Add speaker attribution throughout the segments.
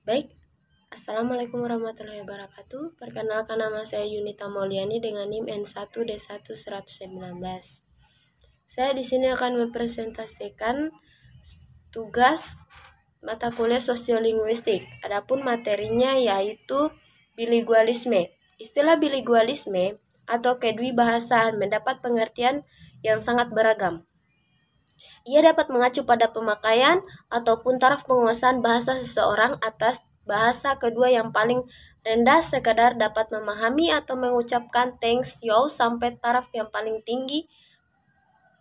Speaker 1: Baik, Assalamualaikum warahmatullahi wabarakatuh. Perkenalkan, nama saya Yunita Mauliani dengan NIM N1D1-119. Saya di sini akan mempresentasikan tugas mata kuliah sosiolinguistik. Adapun materinya yaitu bilingualisme. Istilah bilingualisme atau kedwibahasaan mendapat pengertian yang sangat beragam. Ia dapat mengacu pada pemakaian ataupun taraf penguasaan bahasa seseorang atas bahasa kedua yang paling rendah sekadar dapat memahami atau mengucapkan thanks yo sampai taraf yang paling tinggi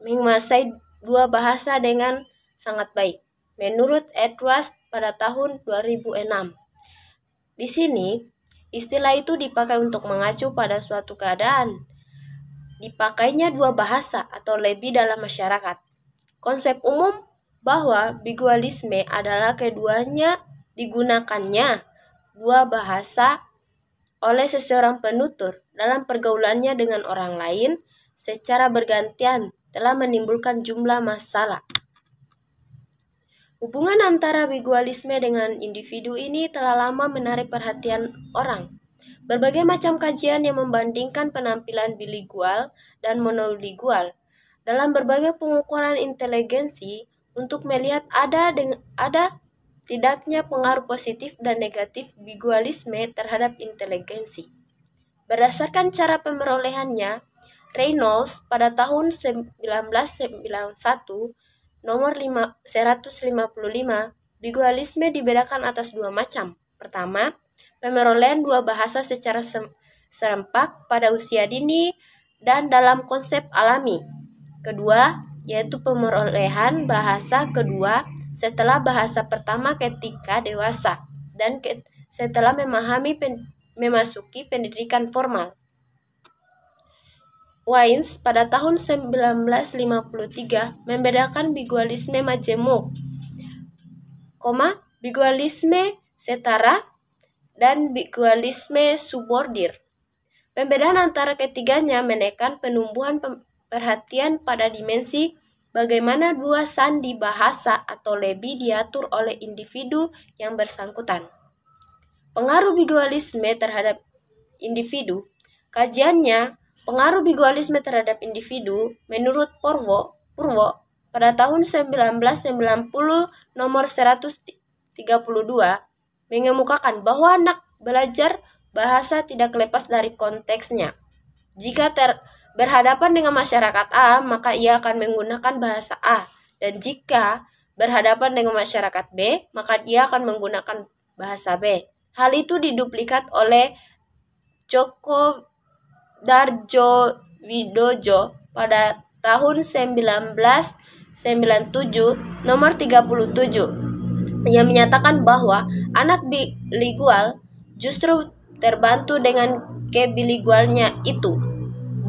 Speaker 1: menguasai dua bahasa dengan sangat baik. Menurut Edwards pada tahun 2006. Di sini, istilah itu dipakai untuk mengacu pada suatu keadaan. Dipakainya dua bahasa atau lebih dalam masyarakat. Konsep umum bahwa bilingualisme adalah keduanya digunakannya dua bahasa oleh seseorang penutur dalam pergaulannya dengan orang lain secara bergantian telah menimbulkan jumlah masalah. Hubungan antara bilingualisme dengan individu ini telah lama menarik perhatian orang. Berbagai macam kajian yang membandingkan penampilan bilingual dan monolingual dalam berbagai pengukuran inteligensi untuk melihat ada tidaknya pengaruh positif dan negatif bilingualisme terhadap inteligensi. Berdasarkan cara pemerolehannya, Reynolds pada tahun 1991 nomor 155, bilingualisme dibedakan atas dua macam. Pertama, pemerolehan dua bahasa secara serempak pada usia dini dan dalam konsep alami. Kedua, yaitu pemerolehan bahasa kedua setelah bahasa pertama ketika dewasa dan setelah memasuki pendidikan formal. Wines pada tahun 1953 membedakan bilingualisme majemuk, bilingualisme setara, dan bilingualisme subordir. Pembedaan antara ketiganya menekan penumbuhan perhatian pada dimensi bagaimana dua sandi bahasa atau lebih diatur oleh individu yang bersangkutan. Pengaruh bilingualisme terhadap individu. Kajiannya, pengaruh bilingualisme terhadap individu menurut Purwo pada tahun 1990 nomor 132 mengemukakan bahwa anak belajar bahasa tidak lepas dari konteksnya. Jika berhadapan dengan masyarakat A, maka ia akan menggunakan bahasa A. Dan jika berhadapan dengan masyarakat B, maka ia akan menggunakan bahasa B. Hal itu diduplikat oleh Joko Darjowidojo pada tahun 1997 nomor 37 yang menyatakan bahwa anak bilingual justru terbantu dengan kebilingualnya itu,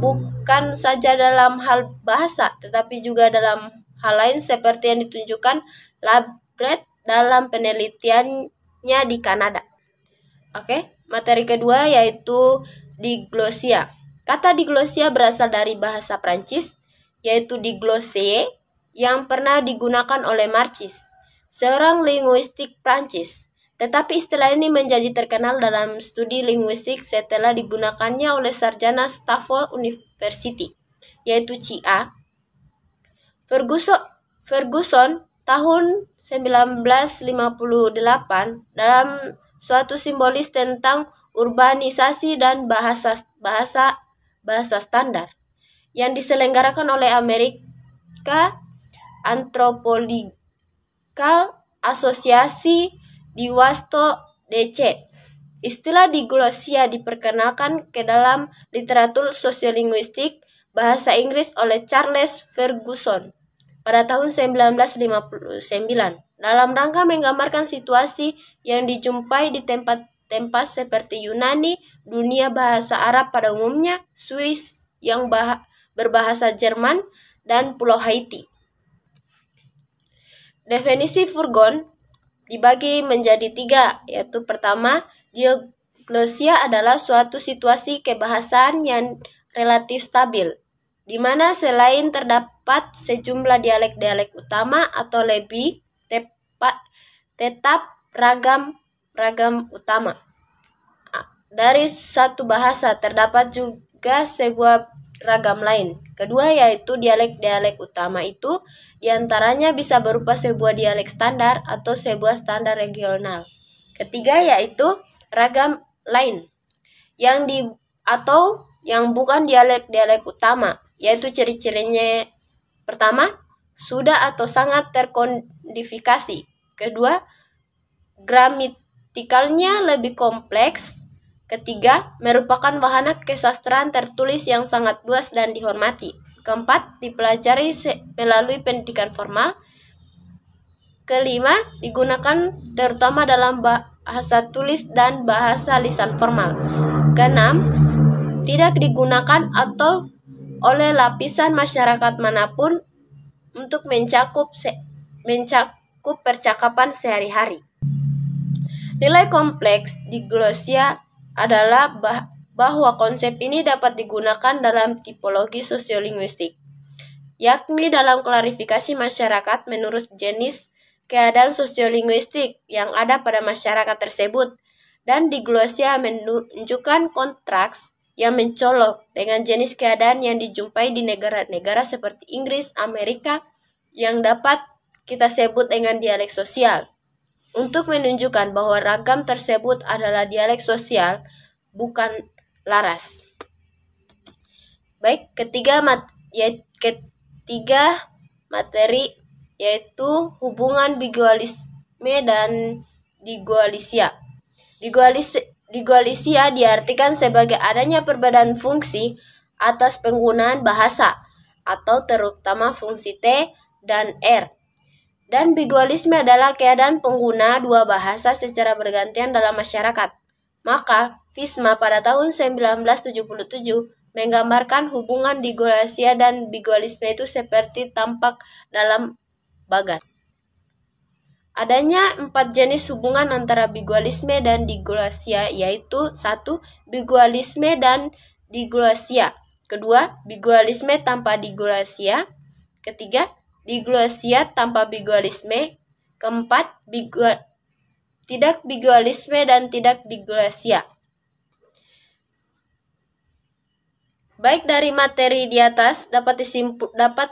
Speaker 1: bukan saja dalam hal bahasa tetapi juga dalam hal lain seperti yang ditunjukkan Labret dalam penelitiannya di Kanada. Materi kedua yaitu diglosia. Kata diglosia berasal dari bahasa Prancis, yaitu diglosser, yang pernah digunakan oleh Marcis, seorang linguistik Prancis. Tetapi istilah ini menjadi terkenal dalam studi linguistik setelah digunakannya oleh sarjana Stafford University, yaitu C.A. Ferguson tahun 1958 dalam suatu simbolis tentang urbanisasi dan bahasa standar yang diselenggarakan oleh Amerika Anthropological Association di Washington DC. Istilah diglosia diperkenalkan ke dalam literatur sosiolinguistik bahasa Inggris oleh Charles Ferguson pada tahun 1959 dalam rangka menggambarkan situasi yang dijumpai di tempat seperti Yunani, dunia bahasa Arab pada umumnya, Swiss yang berbahasa Jerman, dan Pulau Haiti. Definisi Ferguson dibagi menjadi 3, yaitu pertama, diglosia adalah suatu situasi kebahasaan yang relatif stabil, di mana selain terdapat sejumlah dialek-dialek utama atau lebih tetap ragam ragam utama. Dari satu bahasa terdapat juga sebuah ragam lain. Kedua yaitu dialek-dialek utama itu diantaranya bisa berupa sebuah dialek standar atau sebuah standar regional. Ketiga yaitu ragam lain yang bukan dialek-dialek utama, yaitu ciri-cirinya pertama, sudah atau sangat terkodifikasi. Kedua, gramatikalnya lebih kompleks. Ketiga, merupakan wahana kesastraan tertulis yang sangat luas dan dihormati. Keempat, dipelajari melalui pendidikan formal. Kelima, digunakan terutama dalam bahasa tulis dan bahasa lisan formal. Keenam, tidak digunakan atau oleh lapisan masyarakat manapun untuk mencakup percakapan sehari-hari. Nilai kompleks diglosia adalah bahwa konsep ini dapat digunakan dalam tipologi sosiolinguistik, yakni dalam klarifikasi masyarakat menurut jenis keadaan sosiolinguistik yang ada pada masyarakat tersebut, dan diglosia menunjukkan kontras yang mencolok dengan jenis keadaan yang dijumpai di negara-negara seperti Inggris, Amerika, yang dapat kita sebut dengan dialek sosial, untuk menunjukkan bahwa ragam tersebut adalah dialek sosial, bukan laras. Baik, ketiga materi yaitu hubungan bigualisme dan diglosia. Diglosia diartikan sebagai adanya perbedaan fungsi atas penggunaan bahasa, atau terutama fungsi T dan R. Dan bigualisme adalah keadaan pengguna dua bahasa secara bergantian dalam masyarakat. Maka, FISMA pada tahun 1977 menggambarkan hubungan diglosia dan bigualisme itu seperti tampak dalam bagan. Adanya 4 jenis hubungan antara bigualisme dan diglosia, yaitu 1. Bigualisme dan diglosia. Kedua, bigualisme tanpa diglosia. Ketiga, diglosia tanpa bigualisme. Keempat, tidak bigualisme dan tidak diglosia. Baik dari materi di atas dapat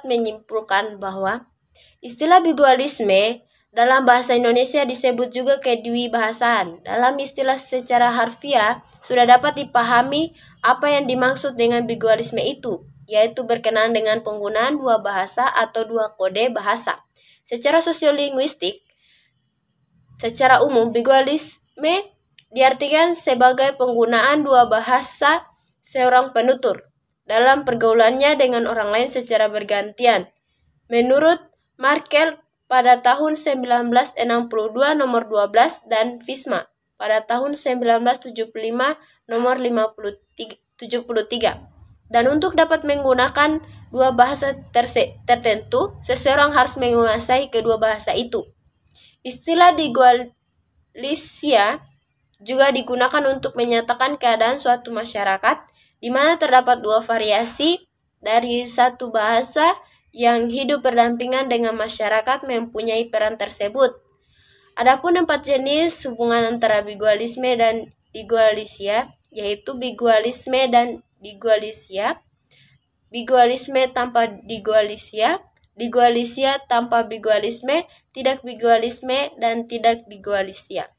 Speaker 1: menyimpulkan bahwa istilah bigualisme dalam bahasa Indonesia disebut juga kedwibahasaan. Dalam istilah secara harfiah sudah dapat dipahami apa yang dimaksud dengan bigualisme itu, yaitu berkenaan dengan penggunaan dua bahasa atau dua kode bahasa. Secara sosiolinguistik, secara umum bigualisme diartikan sebagai penggunaan dua bahasa seorang penutur dalam pergaulannya dengan orang lain secara bergantian. Menurut Markel pada tahun 1962 nomor 12 dan FISMA pada tahun 1975 nomor 73. Dan untuk dapat menggunakan dua bahasa tertentu, seseorang harus menguasai kedua bahasa itu. Istilah diglosia juga digunakan untuk menyatakan keadaan suatu masyarakat di mana terdapat dua variasi dari satu bahasa yang hidup berdampingan dengan masyarakat mempunyai peran tersebut. Adapun 4 jenis hubungan antara bigualisme dan diglosia, yaitu bigualisme dan diglosia, bigualisme tanpa diglosia, diglosia tanpa bigualisme, tidak bigualisme, dan tidak diglosia.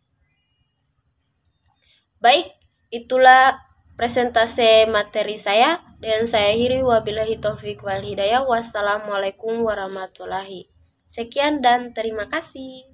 Speaker 1: Baik, itulah presentasi materi saya. Dan saya akhiri, wabillahi taufiq wal hidayah. Wassalamualaikum warahmatullahi. Sekian dan terima kasih.